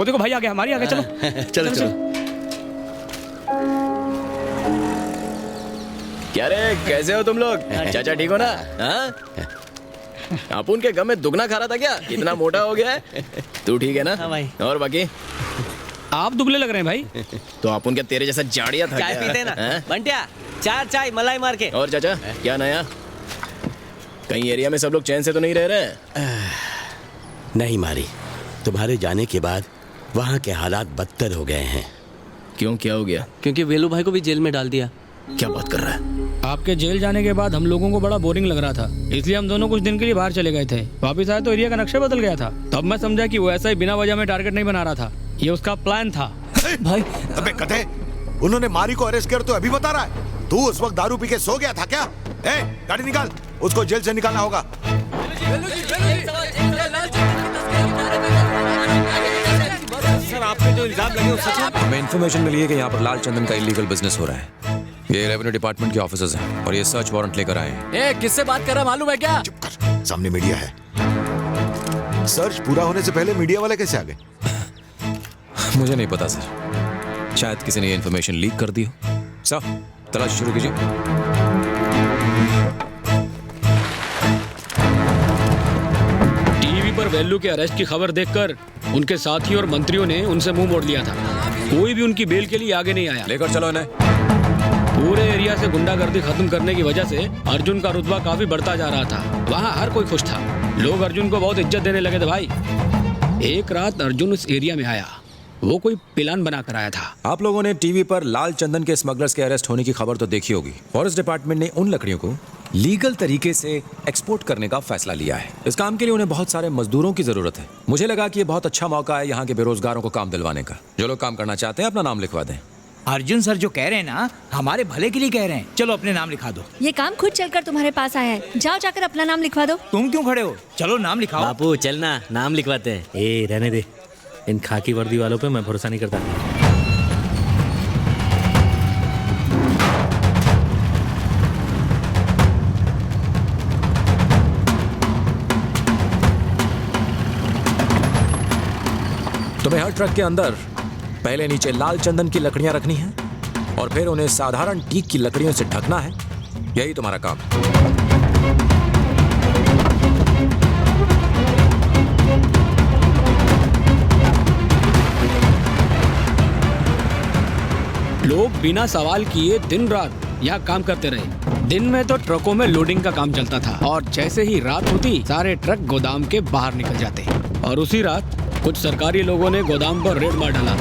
वो देखो भाई आ गया, हमारी आ गया, चलो चलो चलो। क्या रे, कैसे हो तुम लोग? चाचा ठीक हो ना? हाँ? अपुन के गम में दुगना खा रहा था क्या? इतना मोटा हो गया है? तू ठीक है ना? हाँ भाई। और बाकी? आप दुबले लग रहे हैं भाई। तो अपुन क्या तेरे जैसा जाड़िया था चाय क्या? पीते ना हाँ? बंटिया, चार चाय मलाई मार के। और चाचा क्या नया? कहीं एरिया में सब लोग चैन से तो नहीं रह रहे हैं? नहीं मारी, तुम्हारे जाने के बाद वहाँ के हालात बदतर हो गए हैं। क्यों, क्या हो गया? क्योंकि वेलू भाई को भी जेल में डाल दिया। क्या बात कर रहा है? आपके जेल जाने के बाद हम लोगों को बड़ा बोरिंग लग रहा था, इसलिए हम दोनों कुछ दिन के लिए बाहर चले गए थे। वापिस आए तो एरिया का नक्शा बदल गया था। तब मैं समझा कि वो ऐसा ही बिना वजह में टारगेट नहीं बना रहा था, ये उसका प्लान था। भाई अबे कथे, उन्होंने मारी को अरेस्ट कर तो अभी बता रहा है? तू उस वक्त दारू पी के सो गया था क्या? गाड़ी निकाल, उसको जेल से निकालना होगा। सर, आपके जो इल्जाम लगे वो सच है? हमें इन्फॉर्मेशन मिली है कि यहाँ पर लाल चंदन का इलीगल बिजनेस हो रहा है। ये रेवेन्यू डिपार्टमेंट के ऑफिसर्स हैं और ये सर्च वारंट लेकर आए हैं। किससे बात कर रहा मालूम है क्या? चुप कर, सामने मीडिया है। सर्च पूरा होने से पहले मीडिया वाले कैसे आ गए? मुझे नहीं पता सर, शायद किसी ने ये इन्फॉर्मेशन लीक कर दी हो। सर तलाश शुरू कीजिए। टीवी पर वेल्लू के अरेस्ट की खबर देखकर उनके साथी और मंत्रियों ने उनसे मुंह मोड़ लिया था। कोई भी उनकी बेल के लिए आगे नहीं आया। लेकर चलो इन्हें। पूरे एरिया से गुंडागर्दी खत्म करने की वजह से अर्जुन का रुतबा काफी बढ़ता जा रहा था। वहाँ हर कोई खुश था, लोग अर्जुन को बहुत इज्जत देने लगे थे भाई। एक रात अर्जुन उस एरिया में आया, वो कोई प्लान बना कर आया था। आप लोगों ने टीवी पर लाल चंदन के स्मगलर्स के अरेस्ट होने की खबर तो देखी होगी। फॉरेस्ट डिपार्टमेंट ने उन लकड़ियों को लीगल तरीके से एक्सपोर्ट करने का फैसला लिया है। इस काम के लिए उन्हें बहुत सारे मजदूरों की जरूरत है। मुझे लगा कि ये बहुत अच्छा मौका है यहाँ के बेरोजगारों को काम दिलवाने का। जो लोग काम करना चाहते हैं अपना नाम लिखवा दें। अर्जुन सर जो कह रहे हैं ना, हमारे भले के लिए कह रहे हैं। चलो अपने नाम लिखा दो। ये काम खुद चलकर तुम्हारे पास आया है, जाओ जाकर अपना नाम लिखवा दो। तुम क्यों खड़े हो? चलो नाम लिखाओ। बापू चलना, नाम लिखवाते हैं। ए रहने दे, इन खाकी वर्दी वालों पे मैं भरोसा नहीं करता। तुम्हें हर ट्रक के अंदर पहले नीचे लाल चंदन की लकड़ियां रखनी है और फिर उन्हें साधारण टीक की लकड़ियों से ढकना है। यही तुम्हारा काम है। लोग बिना सवाल किए दिन रात यहाँ काम करते रहे। दिन में तो ट्रकों में लोडिंग का काम चलता था और जैसे ही रात होती सारे ट्रक गोदाम के बाहर निकल जाते। और उसी रात कुछ सरकारी लोगों ने गोदाम पर रेड मार डाला।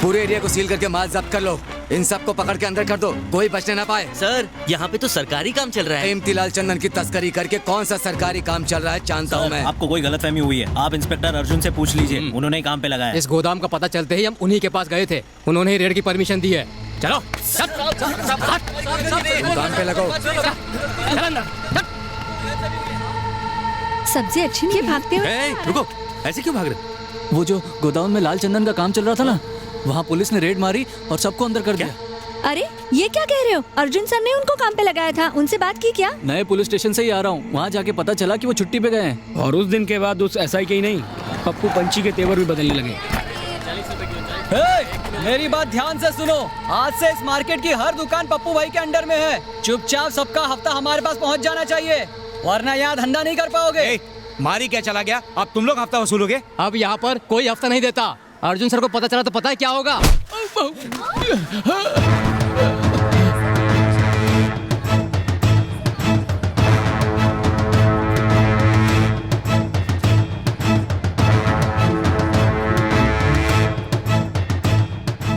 पूरे एरिया को सील करके माल जब्त कर लो। इन सबको पकड़ के अंदर कर दो, कोई बचने ना पाए। सर, यहाँ पे तो सरकारी काम चल रहा है। कीमती लाल चंदन की तस्करी करके कौन सा सरकारी काम चल रहा है जानता हूँ मैं। आपको कोई गलतफहमी हुई है, आप इंस्पेक्टर अर्जुन से पूछ लीजिए, उन्होंने ही काम पे लगाया। इस गोदाम का पता चलते ही हम उन्हीं के पास गए थे, उन्होंने ही रेड की परमिशन दी है। चलो काम पे लगो। सब्जी अच्छी नहीं भागते हो। रुको, ऐसे क्यों भाग रहे? वो जो गोदाम में लाल चंदन का काम चल रहा था ना, वहाँ पुलिस ने रेड मारी और सबको अंदर कर दिया। अरे ये क्या कह रहे हो? अर्जुन सर ने उनको काम पे लगाया था, उनसे बात की क्या? नए पुलिस स्टेशन से ही आ रहा हूँ, वहाँ जाके पता चला कि वो छुट्टी पे गए हैं। और उस दिन के बाद उस एसआई के ही नहीं, पप्पू पंची के तेवर भी बदलने लगे। मेरी बात ध्यान से सुनो, आज से इस मार्केट की हर दुकान पप्पू भाई के अंडर में है। चुपचाप सबका हफ्ता हमारे पास पहुँच जाना चाहिए, वरना यहाँ धंधा नहीं कर पाओगे। मारी क्या चला गया? अब तुम लोग हफ्ता वसूलोगे? अब यहाँ पर कोई हफ्ता नहीं देता। अर्जुन सर को पता चला तो पता है क्या होगा?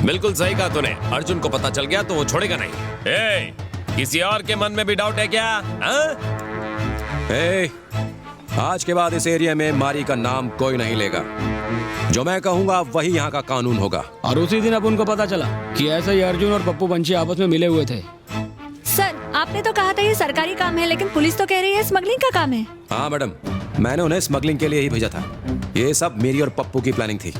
बिल्कुल सही कहा तूने। अर्जुन को पता चल गया तो वो छोड़ेगा नहीं। किसी और के मन में भी डाउट है क्या? आज के बाद इस एरिया में मारी का नाम कोई नहीं लेगा। जो मैं कहूंगा वही यहाँ का कानून होगा। और उसी दिन अब उनको पता चला कि ऐसे ही अर्जुन और पप्पू पंची आपस में मिले हुए थे। सर, आपने तो कहा था ये सरकारी काम है, लेकिन पुलिस तो कह रही है स्मगलिंग का काम है। हाँ मैडम, मैंने उन्हें स्मगलिंग के लिए ही भेजा था। ये सब मेरी और पप्पू की प्लानिंग थी।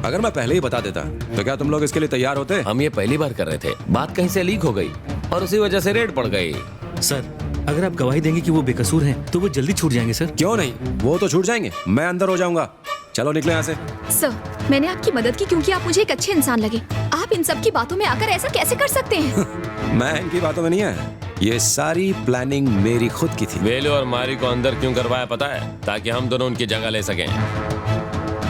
अगर मैं पहले ही बता देता तो क्या तुम लोग इसके लिए तैयार होते? हम ये पहली बार कर रहे थे, बात कहीं से लीक हो गई और उसी वजह से रेड पड़ गई। सर, अगर आप गवाही देंगे कि वो बेकसूर हैं तो वो जल्दी छूट जाएंगे सर। क्यों नहीं, वो तो छूट जाएंगे, मैं अंदर हो जाऊंगा। चलो निकले यहाँ से। सर, मैंने आपकी मदद की क्योंकि आप मुझे एक अच्छे इंसान लगे। आप इन सब की बातों में आकर ऐसा कैसे कर सकते हैं? मैं इनकी बातों में नहीं आया, ये सारी प्लानिंग मेरी खुद की थी। वेलू और मारी को अंदर क्यों करवाया पता है? ताकि हम दोनों उनकी जगह ले सकें।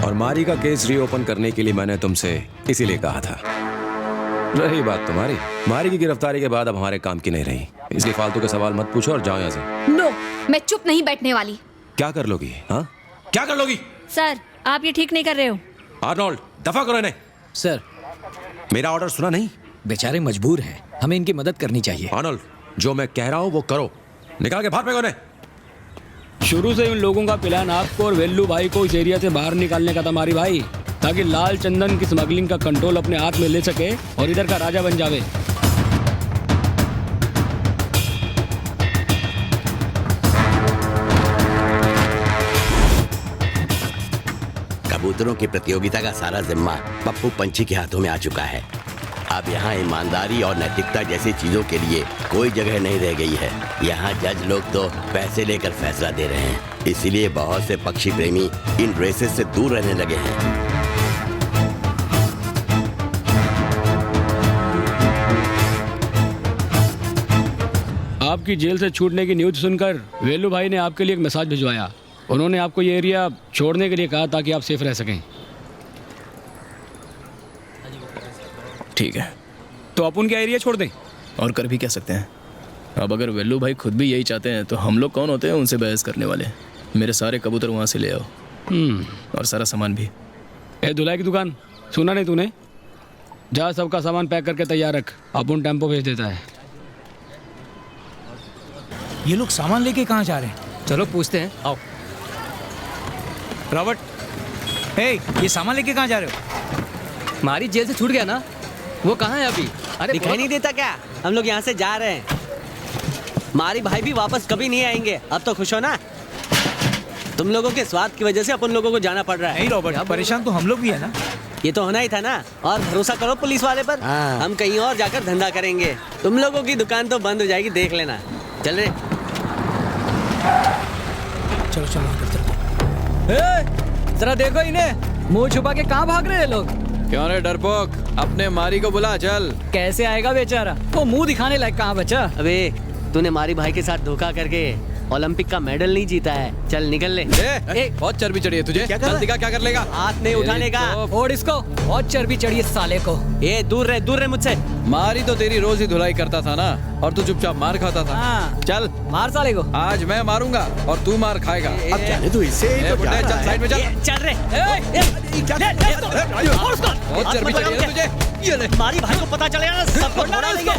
और मारी का केस रीओपन करने के लिए मैंने तुमसे इसीलिए कहा था। रही बात तुम्हारी, मारी की गिरफ्तारी के बाद अब हमारे काम की नहीं रही, इसलिए फालतू के सवाल मत पूछो और जाओ यहाँ से। नो, मैं चुप नहीं बैठने वाली। क्या कर लोगी? हाँ, क्या कर लोगी? सर, आप ये ठीक नहीं कर रहे हो। आर्नोल्ड, दफा करो इन्हें। सर, मेरा ऑर्डर सुना नहीं? बेचारे मजबूर हैं, हमें इनकी मदद करनी चाहिए। आर्नोल्ड, जो मैं कह रहा हूँ वो करो, निकाल के बाहर फेंको इन्हें। शुरू से उन लोगों का प्लान आपको और वेल्लू भाई को इस एरिया से बाहर निकालने का था मारी भाई, ताकि लाल चंदन की स्मगलिंग का कंट्रोल अपने हाथ में ले सके और इधर का राजा बन जावे। कबूतरों की प्रतियोगिता का सारा जिम्मा पप्पू पंछी के हाथों में आ चुका है। अब यहाँ ईमानदारी और नैतिकता जैसी चीजों के लिए कोई जगह नहीं रह गई है। यहाँ जज लोग तो पैसे लेकर फैसला दे रहे हैं, इसीलिए बहुत से पक्षी प्रेमी इन रेसेस से दूर रहने लगे हैं। आपकी जेल से छूटने की न्यूज़ सुनकर वेलू भाई ने आपके लिए एक मैसेज भिजवाया। उन्होंने आपको ये एरिया छोड़ने के लिए कहा ताकि आप सेफ रह सकें। ठीक है, तो आप उनका एरिया छोड़ दें। और कर भी क्या सकते हैं? अब अगर वेल्लू भाई खुद भी यही चाहते हैं तो हम लोग कौन होते हैं उनसे बहस करने वाले? मेरे सारे कबूतर वहाँ से ले आओ, और सारा सामान भी। ए धुलाई की दुकान, सुना नहीं तूने? जा सबका सामान पैक करके तैयार रख, अपुन टेम्पो भेज देता है। ये लोग सामान लेके कहाँ जा रहे हैं? चलो पूछते हैं, आओ। रॉबर्ट, ये सामान लेके कहाँ जा रहे हो? मारी जेल से छूट गया ना, वो कहाँ है अभी? अरे दिखाई नहीं देता क्या? हम लोग यहाँ से जा रहे हैं। मारी भाई भी वापस कभी नहीं आएंगे। अब तो खुश हो ना? तुम लोगों के स्वाद की वजह से अपन लोगों को जाना पड़ रहा है। नहीं रॉबर्ट, परेशान तो हम लोग भी है ना। ये तो होना ही था ना। और भरोसा करो पुलिस वाले पर, हम कहीं और जाकर धंधा करेंगे। तुम लोगों की दुकान तो बंद हो जाएगी, देख लेना। चल रहे, चलो चलो। जरा देखो इन्हें, मुंह छुपा के कहाँ भाग रहे हैं लोग? क्यों रे डरपोक, अपने मारी को बुला। चल। कैसे आएगा बेचारा, वो मुंह दिखाने लायक कहाँ बचा? अबे तूने मारी भाई के साथ धोखा करके ओलंपिक का मेडल नहीं जीता है। चल निकल ले। बहुत चर्बी चढ़ी है तुझे, चल दिखा क्या कर लेगा। हाथ नहीं उठाने का। और इसको बहुत चर्बी चढ़ी है साले को। ये दूर रहे मुझसे। मारी तो तेरी रोज ही धुलाई करता था ना, और तू चुपचाप मार खाता था। हाँ। चल मार साले को। आज मैं मारूंगा और तू मार खाएगा। अब जाने दो इसे। चल साइड में चल। चल रहे। बहुत चर्बी चढ़ी है तुझे। ये ले। मारी भाई को पता चलेगा ना, सबको उड़ा देंगे।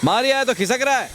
मारी आया तो खिसक रहा है।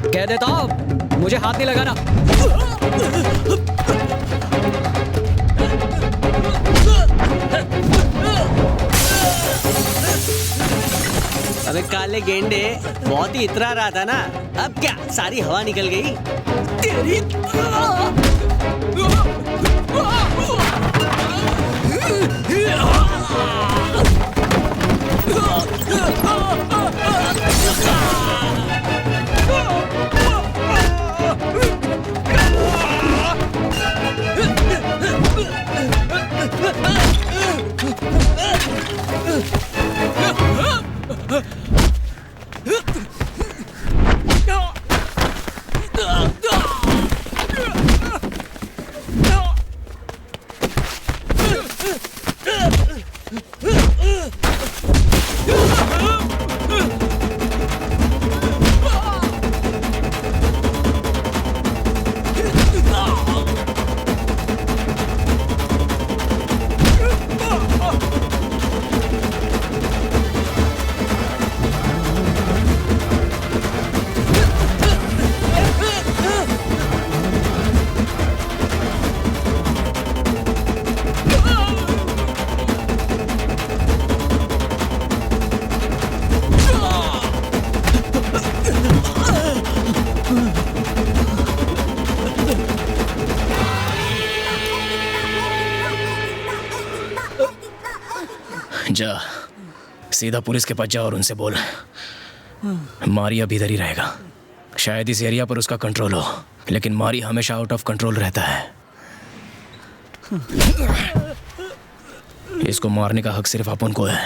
कह देता हूं, मुझे हाथ नहीं लगाना। अबे काले गेंडे, बहुत ही इतरा रहा था ना। अब क्या सारी हवा निकल गई। तेरी जा, सीधा पुलिस के पास जा और उनसे बोल मारी अब इधर ही रहेगा। शायद इस एरिया पर उसका कंट्रोल हो, लेकिन मारी हमेशा आउट ऑफ कंट्रोल रहता है। इसको मारने का हक सिर्फ अपन को है।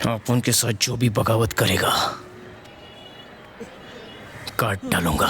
अपन के साथ जो भी बगावत करेगा काट डालूंगा।